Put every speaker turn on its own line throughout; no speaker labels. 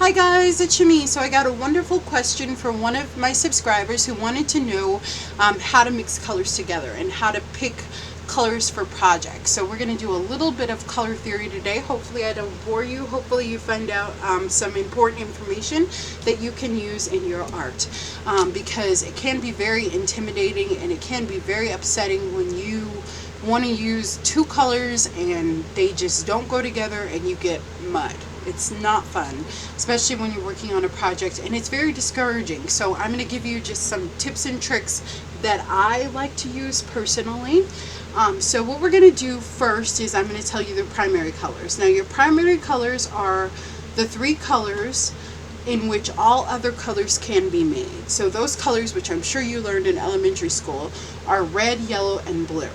Hi guys, it's Shami. So I got a wonderful question from one of my subscribers who wanted to know how to mix colors together and how to pick colors for projects. So we're going to do a little bit of color theory today. Hopefully I don't bore you. Hopefully you find out some important information that you can use in your art, because it can be very intimidating and it can be very upsetting when you want to use two colors and they just don't go together and you get mud. It's not fun, especially when you're working on a project, and it's very discouraging. So I'm going to give you just some tips and tricks that I like to use personally. So what we're going to do first is I'm going to tell you the primary colors. Now your primary colors are the three colors in which all other colors can be made. So those colors, which I'm sure you learned in elementary school, are red, yellow, and blue.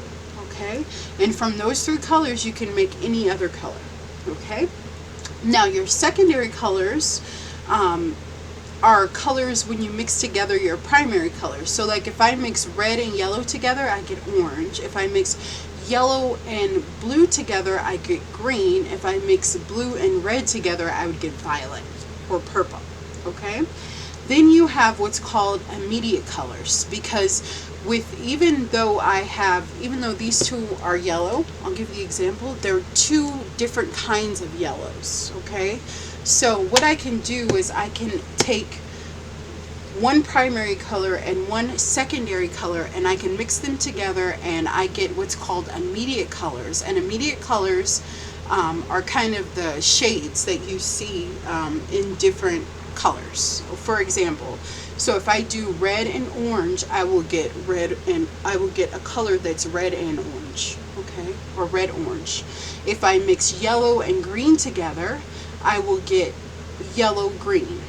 Okay? And from those three colors you can make any other color. Okay? Now your secondary colors are colors when you mix together your primary colors. So like if I mix red and yellow together, I get orange. If I mix yellow and blue together, I get green. If I mix blue and red together, I would get violet or purple. Okay? Then you have what's called immediate colors, because even though these two are yellow, I'll give you the example, there are two different kinds of yellows, okay? So what I can do is I can take one primary color and one secondary color and I can mix them together and I get what's called immediate colors. And immediate colors are kind of the shades that you see in different colors. For example, so if I do red and orange, I will get a color that's red and orange, okay, or red orange. If I mix yellow and green together, I will get yellow green,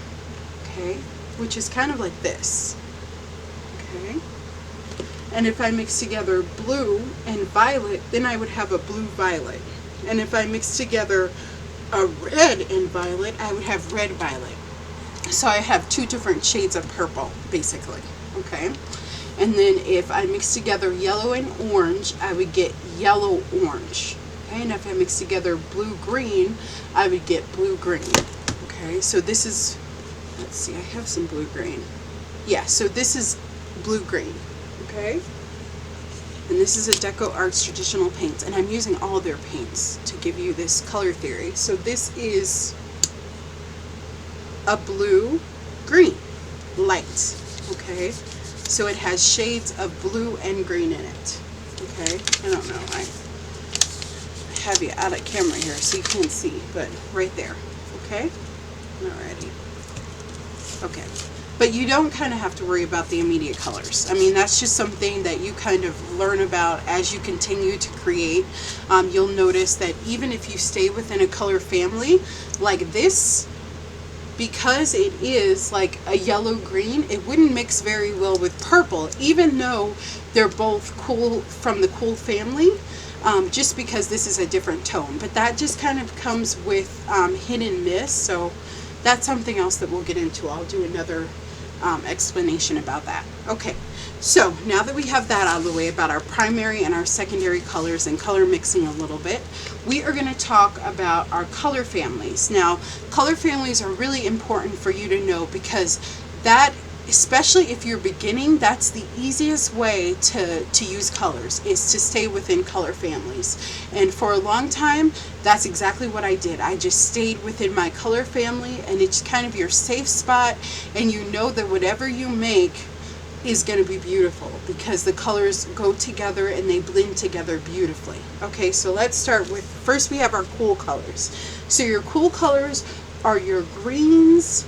okay, which is kind of like this, okay. And if I mix together blue and violet, then I would have a blue violet. And if I mix together a red and violet, I would have red violet. So I have two different shades of purple, basically, okay? And then if I mix together yellow and orange, I would get yellow orange, okay? And if I mix together blue green, I would get blue green, okay? So this is, let's see, I have some blue green. Yeah, so this is blue green, okay? And this is a Deco Arts traditional paints, and I'm using all their paints to give you this color theory. So this is a blue green light, okay? So it has shades of blue and green in it, okay? I don't know, I have you out of camera here so you can't see, but right there, okay? Alrighty, okay. But you don't kind of have to worry about the immediate colors. I mean, that's just something that you kind of learn about as you continue to create. You'll notice that even if you stay within a color family like this, because it is like a yellow green, it wouldn't mix very well with purple, even though they're both cool from the cool family, just because this is a different tone. But that just kind of comes with hit and miss, so that's something else that we'll get into. I'll do another explanation about that. Okay, so now that we have that out of the way about our primary and our secondary colors and color mixing a little bit, we are going to talk about our color families. Now, color families are really important for you to know, because that, especially if you're beginning, that's the easiest way to use colors, is to stay within color families. And for a long time, that's exactly what I did. I just stayed within my color family, and it's kind of your safe spot, and you know that whatever you make is going to be beautiful because the colors go together and they blend together beautifully. Okay, so let's start with, first we have our cool colors. So your cool colors are your greens,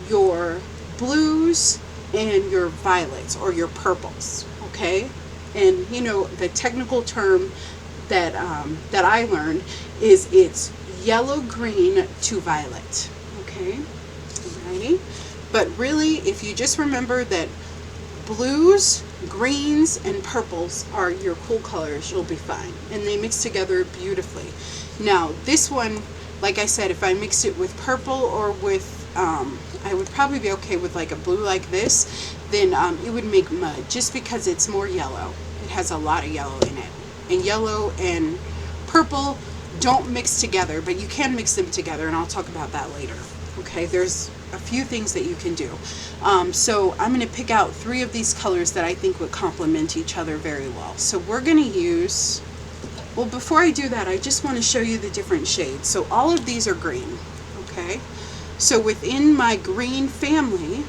your blues, and your violets or your purples, okay? And you know, the technical term that that I learned is it's yellow green to violet, okay? Alrighty. But really, if you just remember that blues, greens, and purples are your cool colors, you'll be fine. And they mix together beautifully. Now, this one, like I said, if I mix it with purple or with I would probably be okay with like a blue like this, then it would make mud, just because it's more yellow. It has a lot of yellow in it. And yellow and purple don't mix together, but you can mix them together, and I'll talk about that later. Okay, there's a few things that you can do. So I'm going to pick out 3 of these colors that I think would complement each other very well. So we're going to use, well, before I do that, I just want to show you the different shades. So all of these are green, okay? So within my green family,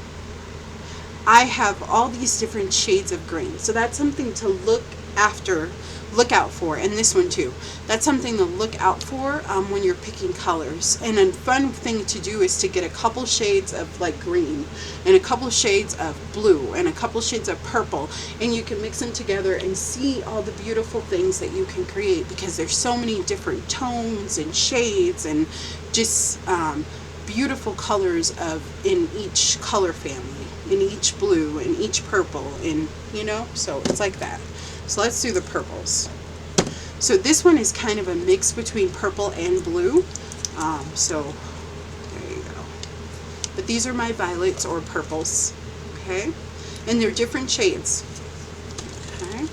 I have all these different shades of green. So that's something to look out for, and this one too. That's something to look out for when you're picking colors. And a fun thing to do is to get a couple shades of like green and a couple shades of blue and a couple shades of purple, and you can mix them together and see all the beautiful things that you can create, because there's so many different tones and shades and just beautiful colors in each color family, in each blue, in each purple, in, you know, so it's like that. So let's do the purples. So this one is kind of a mix between purple and blue. So there you go. But these are my violets or purples, okay? And they're different shades, okay?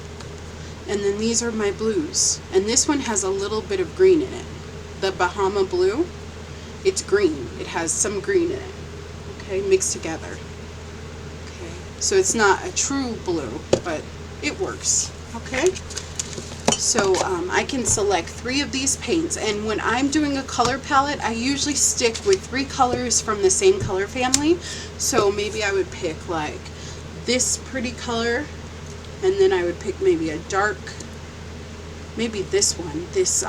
And then these are my blues. And this one has a little bit of green in it. The Bahama blue, it's green. It has some green in it, okay, mixed together. Okay, so it's not a true blue, but it works, okay? So I can select 3 of these paints, and when I'm doing a color palette, I usually stick with 3 colors from the same color family. So maybe I would pick like this pretty color, and then I would pick maybe a dark, maybe this one, this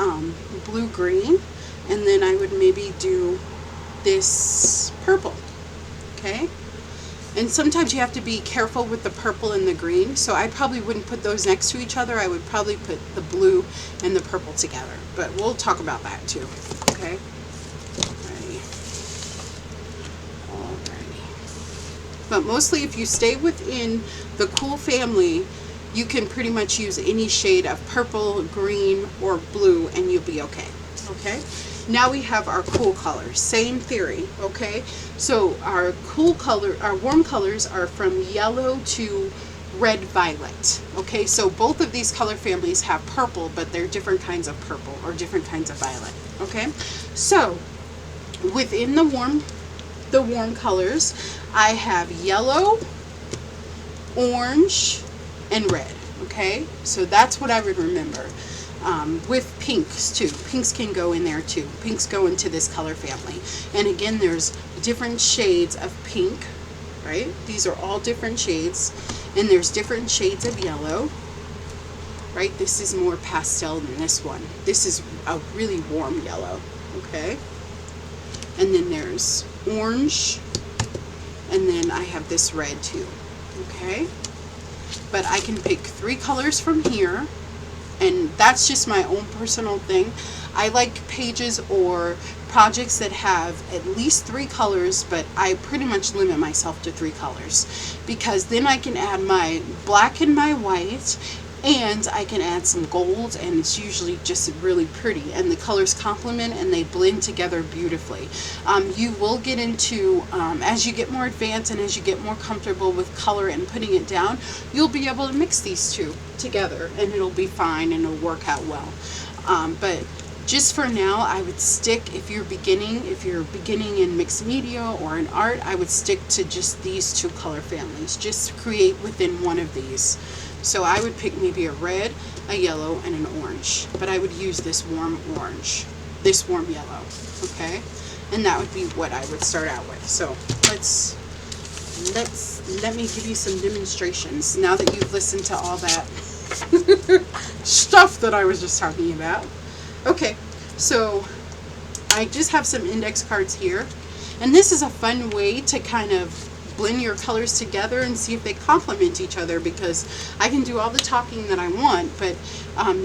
blue-green, and then I would maybe do this purple, okay? And sometimes you have to be careful with the purple and the green, so I probably wouldn't put those next to each other. I would probably put the blue and the purple together, but we'll talk about that too, okay? Alrighty. But mostly if you stay within the cool family, you can pretty much use any shade of purple, green, or blue, and you'll be okay, okay? Now we have our cool colors. Same theory, okay? So our cool color, our warm colors are from yellow to red violet, okay? So both of these color families have purple, but they're different kinds of purple or different kinds of violet, okay? So within the warm colors, I have yellow, orange, and red, okay? So that's what I would remember. With pinks too. Pinks can go in there too. Pinks go into this color family. And again, there's different shades of pink, right? These are all different shades. And there's different shades of yellow, right? This is more pastel than this one. This is a really warm yellow, okay? And then there's orange. And then I have this red too, okay? But I can pick 3 colors from here. And that's just my own personal thing. I like pages or projects that have at least 3 colors, but I pretty much limit myself to 3 colors, because then I can add my black and my white, and I can add some gold, and it's usually just really pretty, and the colors complement and they blend together beautifully. You will get into, as you get more advanced and as you get more comfortable with color and putting it down, you'll be able to mix these 2 together and it'll be fine and it'll work out well. But just for now, I would stick, if you're beginning in mixed media or in art, I would stick to just these 2 color families. Just create within one of these. So I would pick maybe a red, a yellow, and an orange. But I would use this warm orange, this warm yellow, okay? And that would be what I would start out with. So let me give you some demonstrations now that you've listened to all that stuff that I was just talking about. Okay, so I just have some index cards here. And this is a fun way to kind of blend your colors together and see if they complement each other, because I can do all the talking that I want, but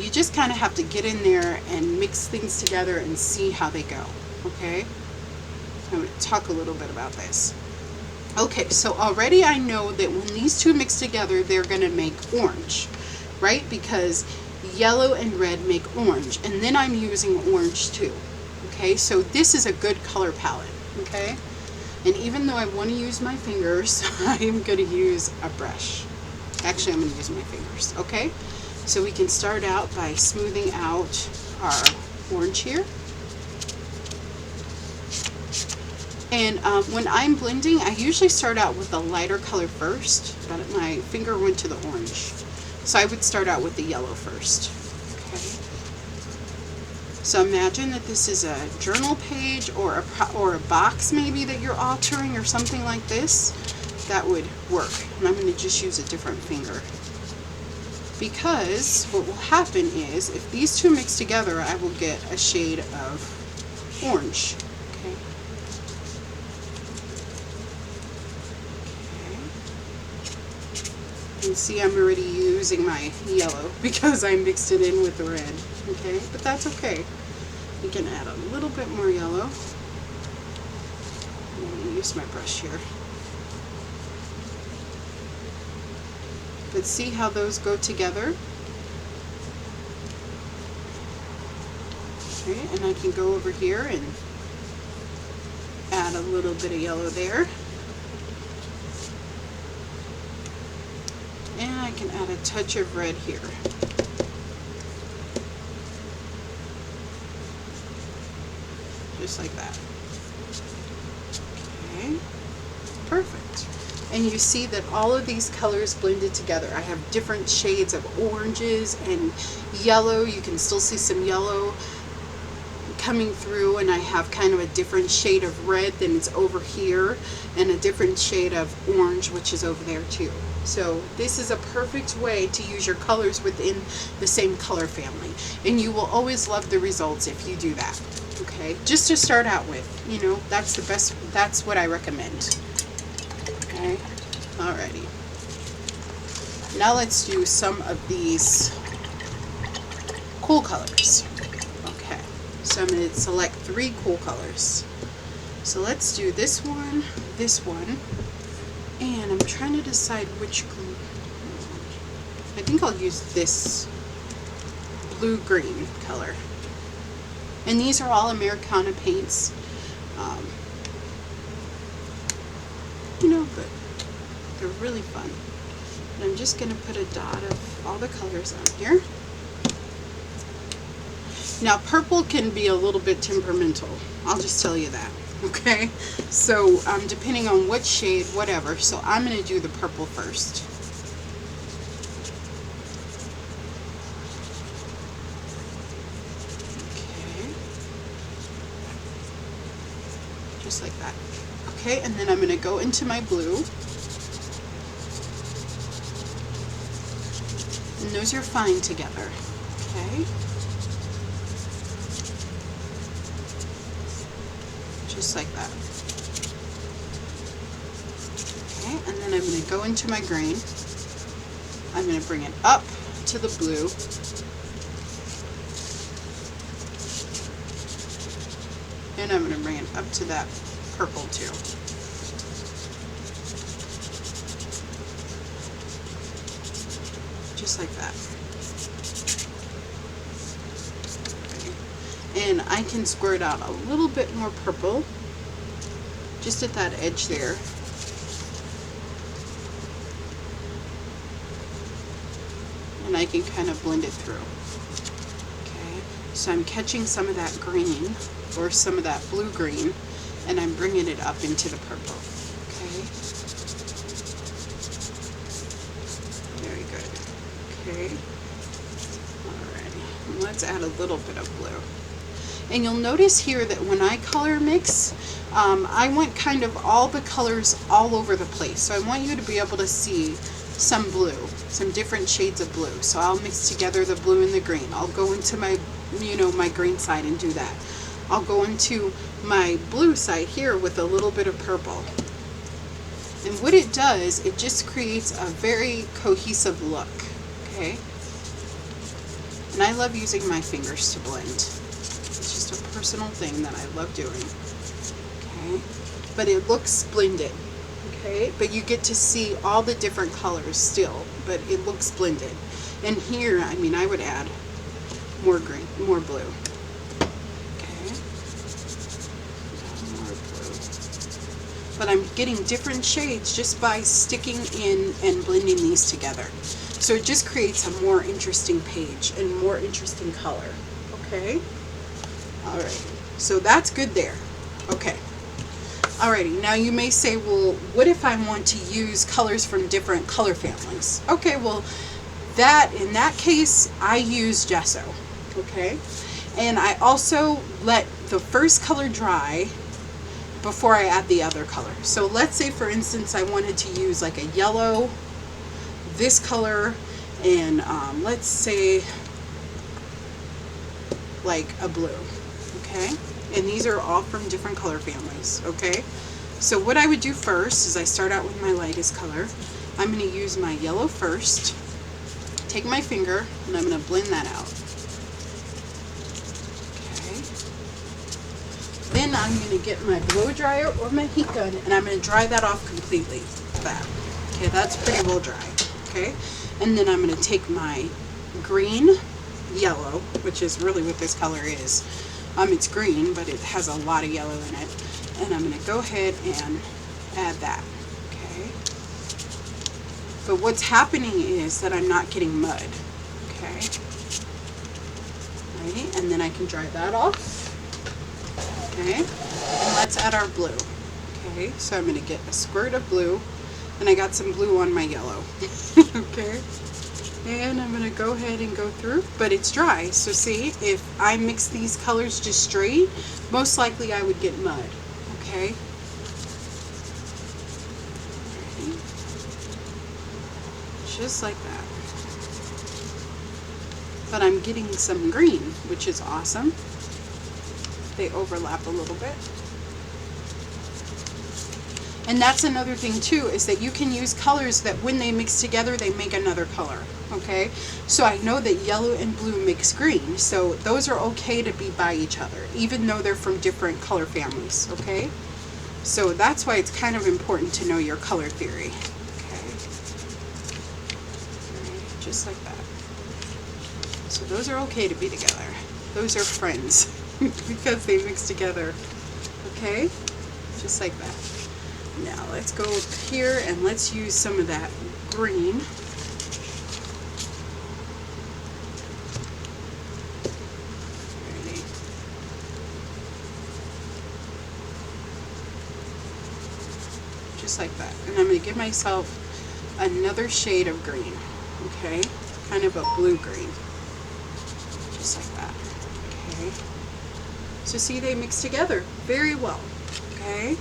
you just kind of have to get in there and mix things together and see how they go, okay? I'm going to talk a little bit about this. Okay, so already I know that when these 2 mix together, they're going to make orange, right? Because yellow and red make orange, and then I'm using orange too, okay? So this is a good color palette, okay? And even though I want to use my fingers, I am going to use a brush. Actually, I'm going to use my fingers, okay? So we can start out by smoothing out our orange here. And when I'm blending, I usually start out with the lighter color first, but my finger went to the orange. So I would start out with the yellow first. Okay. So imagine that this is a journal page or a box maybe that you're altering or something like this. That would work. And I'm going to just use a different finger. Because what will happen is if these two mix together, I will get a shade of orange. Okay. And see, I'm already using my yellow because I mixed it in with the red. Okay, but that's okay. We can add a little bit more yellow. I'm going to use my brush here. But see how those go together? Okay, and I can go over here and add a little bit of yellow there. And I can add a touch of red here. Just like that. Okay, perfect. And you see that all of these colors blended together. I have different shades of oranges and yellow. You can still see some yellow coming through, and I have kind of a different shade of red than it's over here, and a different shade of orange, which is over there too. So this is a perfect way to use your colors within the same color family, and you will always love the results if you do that. Okay, just to start out with, you know, that's the best, that's what I recommend. Okay, alrighty. Now let's do some of these cool colors. Okay, so I'm going to select 3 cool colors. So let's do this one, and I'm trying to decide which glue. I think I'll use this blue-green color. And these are all Americana paints. You know, but they're really fun. And I'm just going to put a dot of all the colors on here. Now, purple can be a little bit temperamental. I'll just tell you that. Okay? So, depending on what shade, whatever. So, I'm going to do the purple first. Okay. Just like that. Okay, and then I'm going to go into my blue. And those are fine together. Okay. Just like that. Okay, and then I'm going to go into my green. I'm going to bring it up to the blue. And I'm going to bring it up to that purple too. Just like that. Okay. And I can squirt out a little bit more purple just at that edge there. And I can kind of blend it through. Okay, so I'm catching some of that green or some of that blue-green, and I'm bringing it up into the purple. Okay, very good. Okay, alrighty, and let's add a little bit of blue. And you'll notice here that when I color mix, I want kind of all the colors all over the place. So I want you to be able to see some blue, some different shades of blue. So I'll mix together the blue and the green. I'll go into my, my green side and do that. I'll go into my blue side here with a little bit of purple. And what it does, it just creates a very cohesive look, okay? And I love using my fingers to blend. It's just a personal thing that I love doing, okay? But it looks blended, okay? But you get to see all the different colors still, but it looks blended. And here, I mean, I would add more green, more blue. But I'm getting different shades just by sticking in and blending these together. So it just creates a more interesting page and more interesting color. Okay? Alright, so that's good there. Okay. Alrighty, now you may say, well, what if I want to use colors from different color families? Okay, well, in that case, I use gesso, okay? And I also let the first color dry before I add the other color. So let's say, for instance, I wanted to use like a yellow, this color, and let's say like a blue, okay? And these are all from different color families, okay? So what I would do first is I start out with my lightest color. I'm going to use my yellow first, take my finger, and I'm going to blend that out. Okay. Then I'm going to get my blow dryer or my heat gun, and I'm going to dry that off completely. That. Okay, that's pretty well dry. Okay, and then I'm going to take my green, yellow, which is really what this color is. It's green, but it has a lot of yellow in it. And I'm going to go ahead and add that. Okay. But what's happening is that I'm not getting mud. Okay. Alrighty, and then I can dry that off. Okay. And let's add our blue. Okay, so I'm going to get a squirt of blue, and I got some blue on my yellow. Okay. And I'm going to go ahead and go through, but it's dry. So see, if I mix these colors just straight, most likely I would get mud. Okay. Just like that. But I'm getting some green, which is awesome. They overlap a little bit. And that's another thing too, is that you can use colors that when they mix together, they make another color. Okay, so I know that yellow and blue mix green, so those are okay to be by each other, even though they're from different color families. Okay, so that's why it's kind of important to know your color theory. Okay, right, just like that. So those are okay to be together. Those are friends because they mix together. Okay, just like that. Now let's go up here and let's use some of that green. Just like that. And I'm going to give myself another shade of green. Okay, kind of a blue green. Just like that. Okay. So see, they mix together very well. Okay.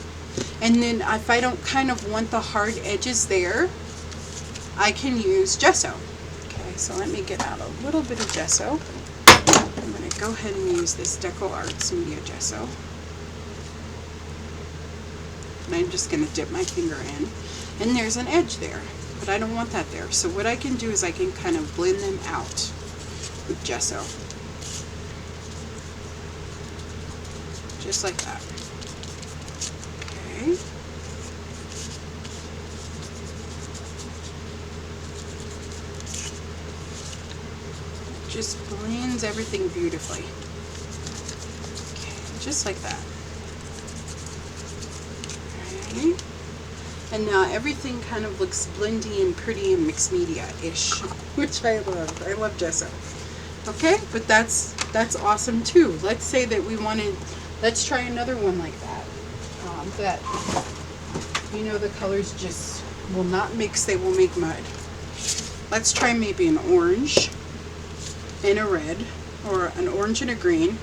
And then if I don't kind of want the hard edges there, I can use gesso. Okay, so let me get out a little bit of gesso. I'm going to go ahead and use this Deco Arts Media Gesso. And I'm just going to dip my finger in. And there's an edge there, but I don't want that there. So what I can do is I can kind of blend them out with gesso. Just like that. Okay. Just blends everything beautifully. Okay, just like that. Okay. And now everything kind of looks blendy and pretty and mixed media-ish, which I love. I love gesso. Okay, but that's awesome too. Let's say that we wanted, let's try another one like that. That, you know, the colors just will not mix, they will make mud. Let's try maybe an orange and a red, or an orange and a green,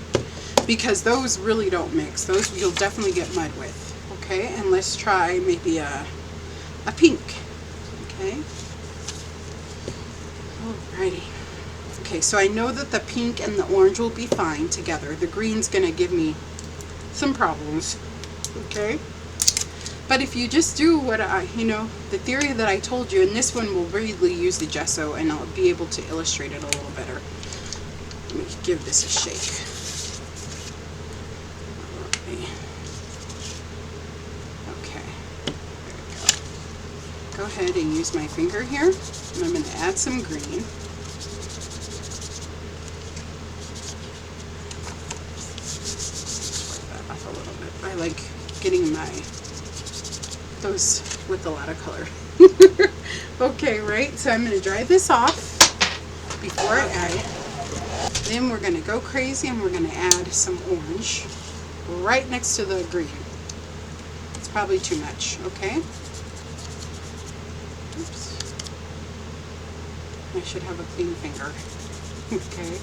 because those really don't mix. Those you'll definitely get mud with. Okay, and let's try maybe a pink. Okay. Alrighty. Okay, so I know that the pink and the orange will be fine together. The green's gonna give me some problems. Okay. But if you just do what the theory that I told you, and this one will really use the gesso, and I'll be able to illustrate it a little better. Let me give this a shake. Okay, there we go. Go ahead and use my finger here, and I'm going to add some green. Spread that off a little bit. I like getting those with a lot of color. Okay, right, so I'm going to dry this off before I add it. Then we're going to go crazy and we're going to add some orange right next to the green. It's probably too much, okay? Oops. I should have a clean finger. Okay,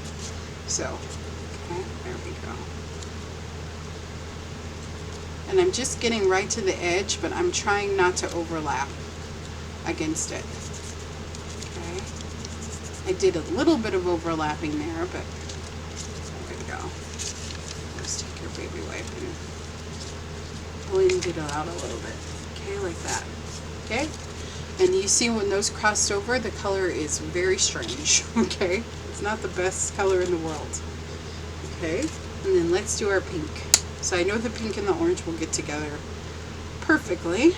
so, okay, there we go. And I'm just getting right to the edge, but I'm trying not to overlap against it. Okay, I did a little bit of overlapping there, but there we go. Let's take your baby wipe and blend it out a little bit. Okay, like that. Okay, and you see when those crossed over, the color is very strange. Okay, it's not the best color in the world. Okay, and then let's do our pink. So I know the pink and the orange will get together perfectly.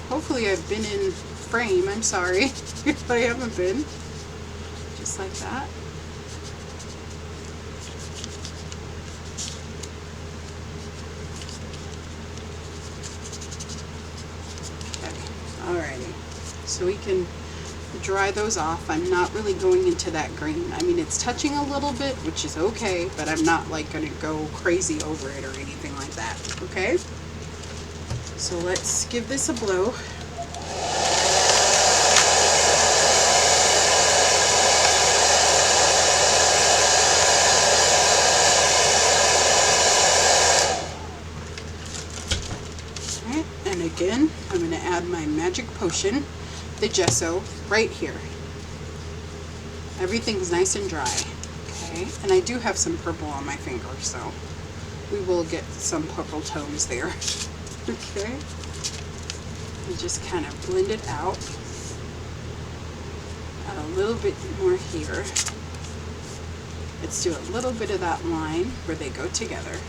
Hopefully I've been in frame. I'm sorry if I haven't been. Just like that. Okay, alrighty. So we can dry those off. I'm not really going into that green. I mean, it's touching a little bit, which is okay, but I'm not like going to go crazy over it or anything like that. Okay? So let's give this a blow. Okay, and again, I'm going to add my magic potion, the gesso, right here. Everything's nice and dry. Okay, and I do have some purple on my finger, so we will get some purple tones there. Okay, and just kind of blend it out. Add a little bit more here. Let's do a little bit of that line where they go together.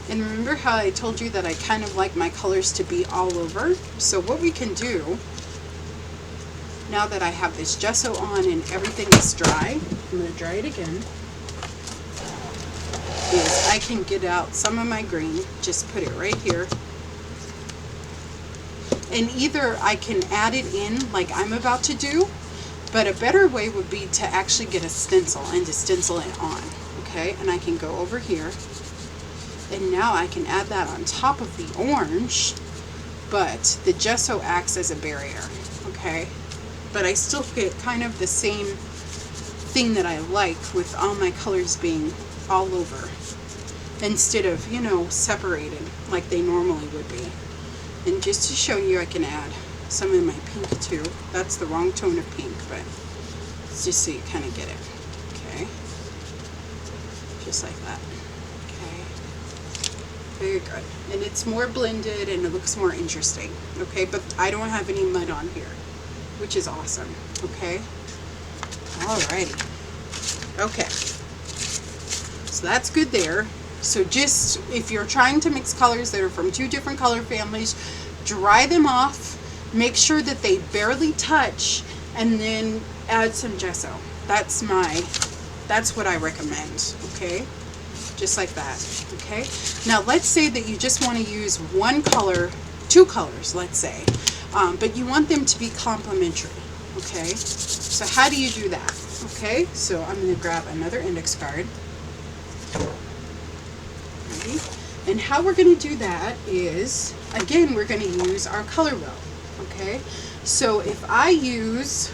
And remember how I told you that I kind of like my colors to be all over? So what we can do, now that I have this gesso on and everything is dry, I'm going to dry it again, is I can get out some of my green, just put it right here. And either I can add it in like I'm about to do, but a better way would be to actually get a stencil and to stencil it on. Okay, and I can go over here. And now I can add that on top of the orange, but the gesso acts as a barrier, okay? But I still get kind of the same thing that I like with all my colors being all over, instead of, you know, separated like they normally would be. And just to show you, I can add some of my pink too. That's the wrong tone of pink, but it's just so you kind of get it, okay? Just like that. Very good. And it's more blended and it looks more interesting. Okay, but I don't have any mud on here, which is awesome. Okay. Alrighty. Okay. So that's good there. So just, if you're trying to mix colors that are from two different color families, dry them off, make sure that they barely touch, and then add some gesso. That's what I recommend. Okay. Just like that, okay? Now let's say that you just want to use one color, two colors, let's say, but you want them to be complementary, okay? So how do you do that? Okay, so I'm going to grab another index card. Ready? And how we're going to do that is, again, we're going to use our color wheel, okay? So if I use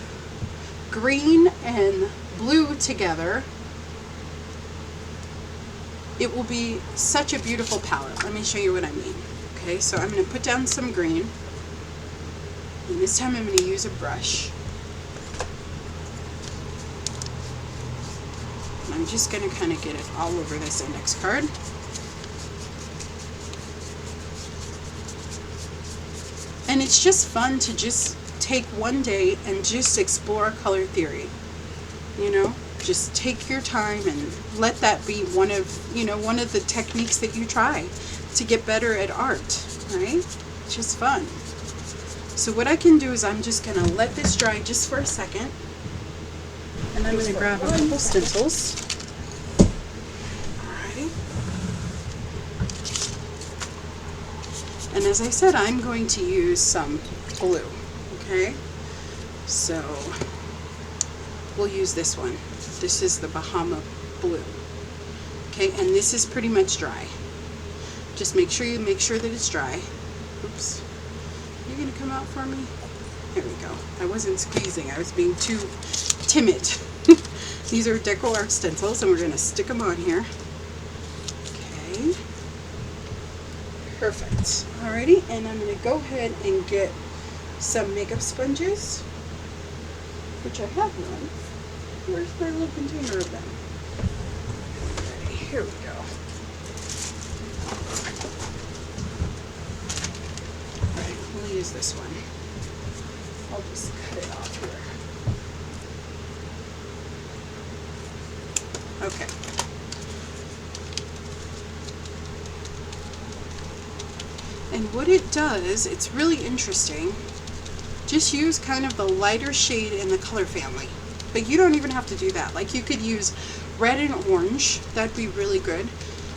green and blue together, it will be such a beautiful palette. Let me show you what I mean. Okay, so I'm going to put down some green. And this time I'm going to use a brush. And I'm just going to kind of get it all over this index card. And it's just fun to just take one day and just explore color theory. You know? Just take your time and let that be one of the techniques that you try to get better at art, right? It's just fun. So what I can do is I'm just going to let this dry just for a second. And I'm going to grab a couple stencils. Alrighty. And as I said, I'm going to use some blue, okay? So we'll use this one. This is the Bahama Blue. Okay, and this is pretty much dry. Just make sure that it's dry. Oops. You're gonna come out for me? There we go. I wasn't squeezing, I was being too timid. These are Deco Art stencils, and we're gonna stick them on here. Okay. Perfect. Alrighty, and I'm gonna go ahead and get some makeup sponges, which I have one. Where's my little container of them? Alrighty, here we go. Alright, we'll use this one. I'll just cut it off here. Okay. And what it does, it's really interesting. Just use kind of the lighter shade in the color family. But you don't even have to do that. Like, you could use red and orange. That'd be really good.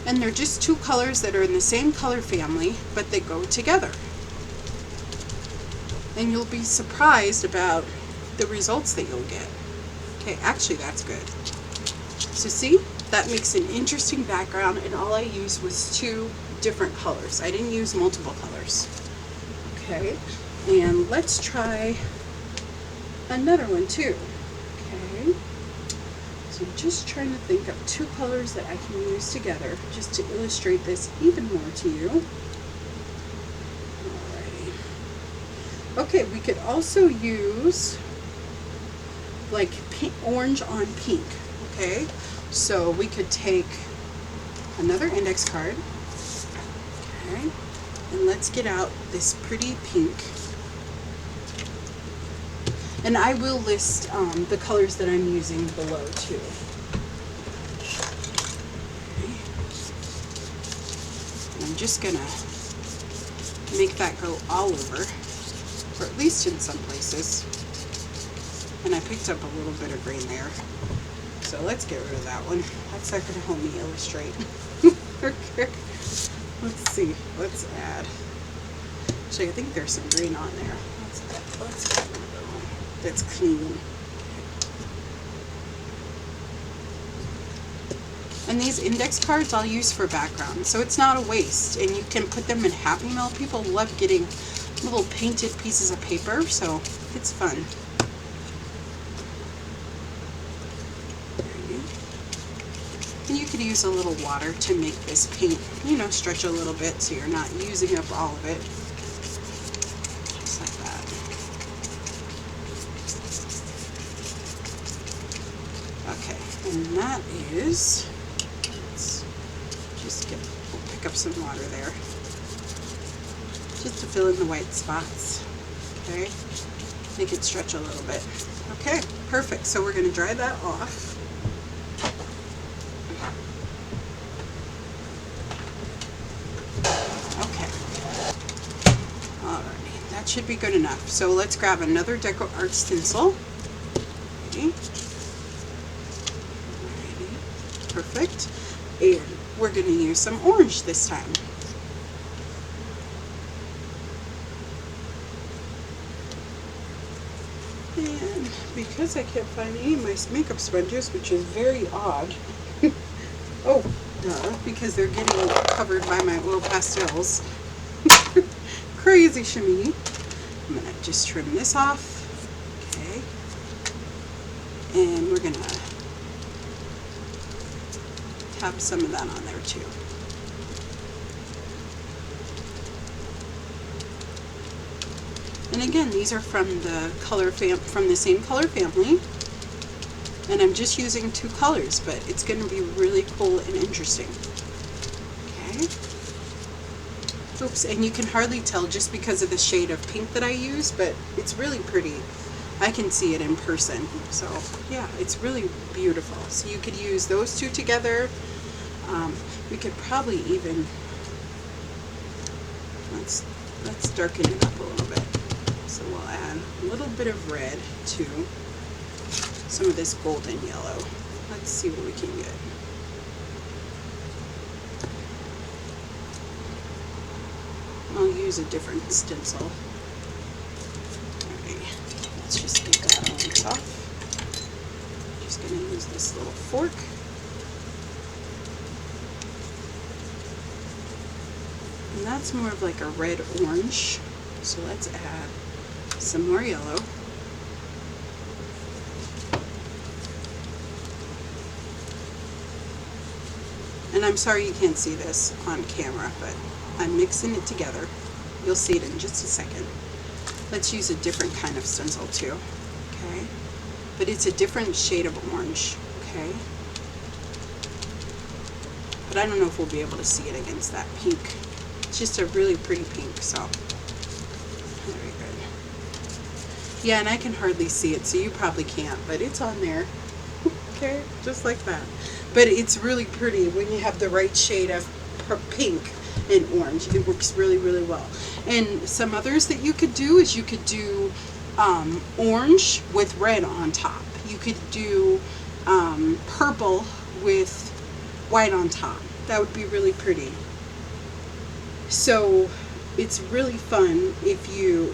And they're just two colors that are in the same color family, but they go together. And you'll be surprised about the results that you'll get. Okay, actually that's good. So see, that makes an interesting background, and all I used was two different colors. I didn't use multiple colors. Okay, and let's try another one too. Okay, so I'm just trying to think of two colors that I can use together just to illustrate this even more to you. Alrighty. Okay, we could also use like pink, orange on pink. Okay, so we could take another index card. Okay, and let's get out this pretty pink. And I will list the colors that I'm using below too. Okay. And I'm just gonna make that go all over, or at least in some places. And I picked up a little bit of green there. So let's get rid of that one. That's not gonna help me illustrate. Okay. Let's see, let's add. Actually, I think there's some green on there. Let's get rid of that one. That's clean. And these index cards I'll use for background, so it's not a waste. And you can put them in Happy Mail. People love getting little painted pieces of paper, so it's fun. And you could use a little water to make this paint, you know, stretch a little bit so you're not using up all of it. Just like that. Okay, and that is, let's just we'll pick up some water there. Just to fill in the white spots. Okay, make it stretch a little bit. Okay, perfect. So we're going to dry that off. Should be good enough. So let's grab another Deco Art stencil. Okay. Alrighty. Perfect. And we're going to use some orange this time. And because I can't find any of my makeup sponges, which is very odd. Oh, duh, because they're getting covered by my oil pastels. Crazy shimmy. I'm going to just trim this off. Okay. And we're going to tap some of that on there too. And again, these are from the same color family. And I'm just using two colors, but it's going to be really cool and interesting. Okay. Oops, and you can hardly tell just because of the shade of pink that I use, but it's really pretty. I can see it in person. So yeah, it's really beautiful. So you could use those two together. We could probably even, let's darken it up a little bit. So we'll add a little bit of red to some of this golden yellow. Let's see what we can get. I'll use a different stencil. Alright, let's just get that on top. this little fork. And that's more of like a red orange. So let's add some more yellow. And I'm sorry you can't see this on camera, but I'm mixing it together. You'll see it in just a second. Let's use a different kind of stencil too, okay? But it's a different shade of orange, okay? But I don't know if we'll be able to see it against that pink. It's just a really pretty pink, so very good. Yeah, and I can hardly see it, so you probably can't, but it's on there. Okay, just like that. But it's really pretty when you have the right shade of pink and orange. It works really, really well. And some others that you could do is you could do orange with red on top. You could do purple with white on top. That would be really pretty. So it's really fun if you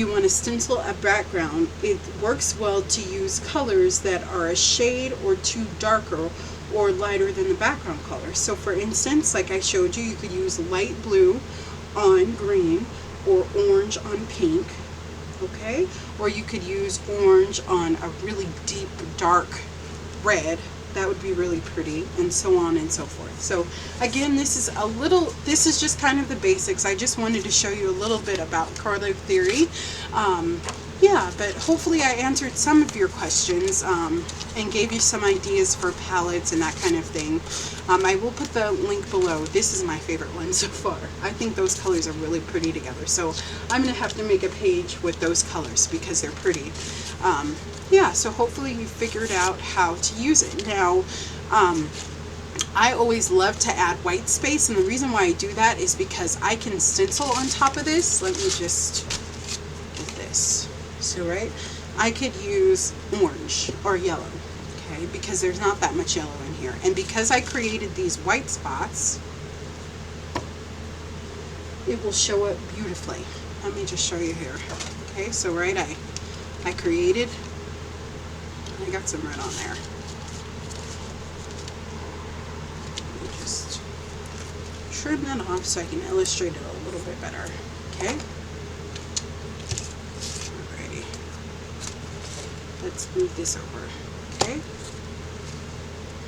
want to stencil a background. It works well to use colors that are a shade or two darker or lighter than the background color. So for instance, like I showed you, you could use light blue on green or orange on pink, okay? Or you could use orange on a really deep dark red. That would be really pretty, and so on and so forth. So again, this is just kind of the basics. I just wanted to show you a little bit about color theory. Yeah, but hopefully I answered some of your questions and gave you some ideas for palettes and that kind of thing. I will put the link below. This is my favorite one so far. I think those colors are really pretty together. So I'm going to have to make a page with those colors because they're pretty. Yeah, so hopefully you figured out how to use it. Now, I always love to add white space, and the reason why I do that is because I can stencil on top of this. Let me just get this. So, right, I could use orange or yellow, okay, because there's not that much yellow in here. And because I created these white spots, it will show up beautifully. Let me just show you here. Okay, so right, I created, I got some red on there. Let me just trim that off so I can illustrate it a little bit better. Okay. Alrighty. Let's move this over. Okay.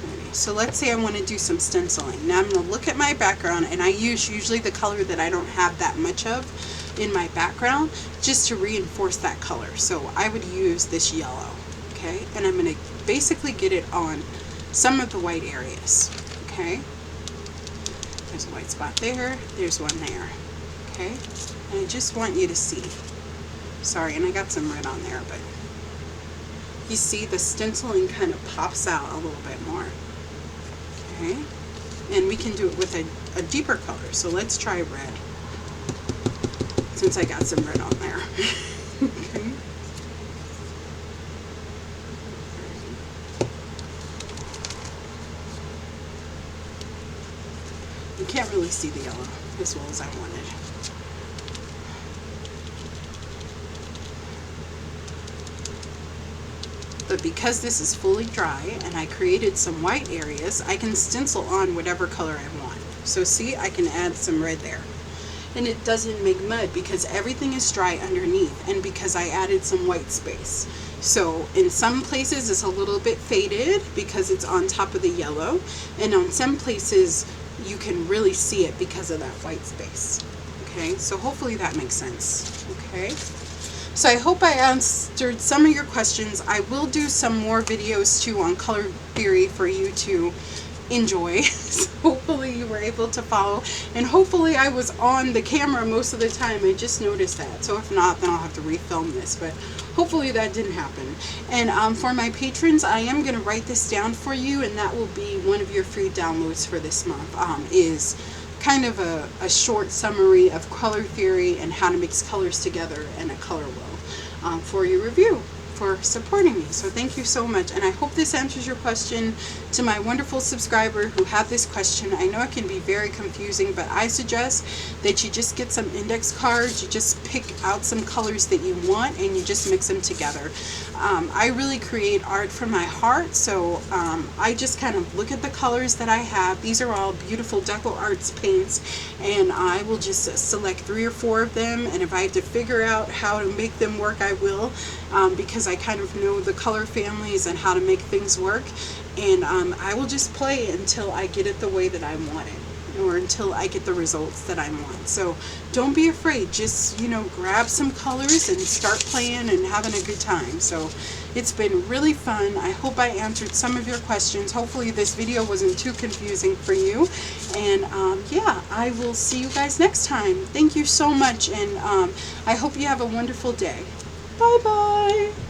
Alrighty. So let's say I want to do some stenciling. Now I'm going to look at my background, and I use usually the color that I don't have that much of in my background just to reinforce that color. So I would use this yellow, okay, and I'm going to basically get it on some of the white areas, okay. There's a white spot there, there's one there, okay, and I just want you to see. Sorry, and I got some red on there, but you see the stenciling kind of pops out a little bit more, okay, and we can do it with a deeper color. So let's try red, since I got some red on there. Okay. You can't really see the yellow as well as I wanted. But because this is fully dry and I created some white areas, I can stencil on whatever color I want. So see, I can add some red there. And it doesn't make mud because everything is dry underneath, and because I added some white space. So in some places it's a little bit faded because it's on top of the yellow, and on some places you can really see it because of that white space. Okay, so hopefully that makes sense. Okay, so I hope I answered some of your questions. I will do some more videos too on color theory for you to enjoy. So hopefully you were able to follow, and hopefully I was on the camera most of the time. I just noticed that. So if not, then I'll have to refilm this, but hopefully that didn't happen. And for my patrons, I am going to write this down for you, and that will be one of your free downloads for this month. Is kind of a short summary of color theory and how to mix colors together in a color wheel for your review. for supporting me. So thank you so much, and I hope this answers your question. To my wonderful subscriber who had this question, I know it can be very confusing, but I suggest that you just get some index cards, you just pick out some colors that you want, and you just mix them together. I really create art from my heart, so I just kind of look at the colors that I have. These are all beautiful Deco Arts paints, and I will just select 3 or 4 of them, and if I have to figure out how to make them work, I will, because I kind of know the color families and how to make things work. And I will just play until I get it the way that I want it, or until I get the results that I want. So don't be afraid, just, you know, grab some colors and start playing and having a good time. So it's been really fun. I hope I answered some of your questions. Hopefully this video wasn't too confusing for you. And yeah, I will see you guys next time. Thank you so much, and I hope you have a wonderful day. Bye bye.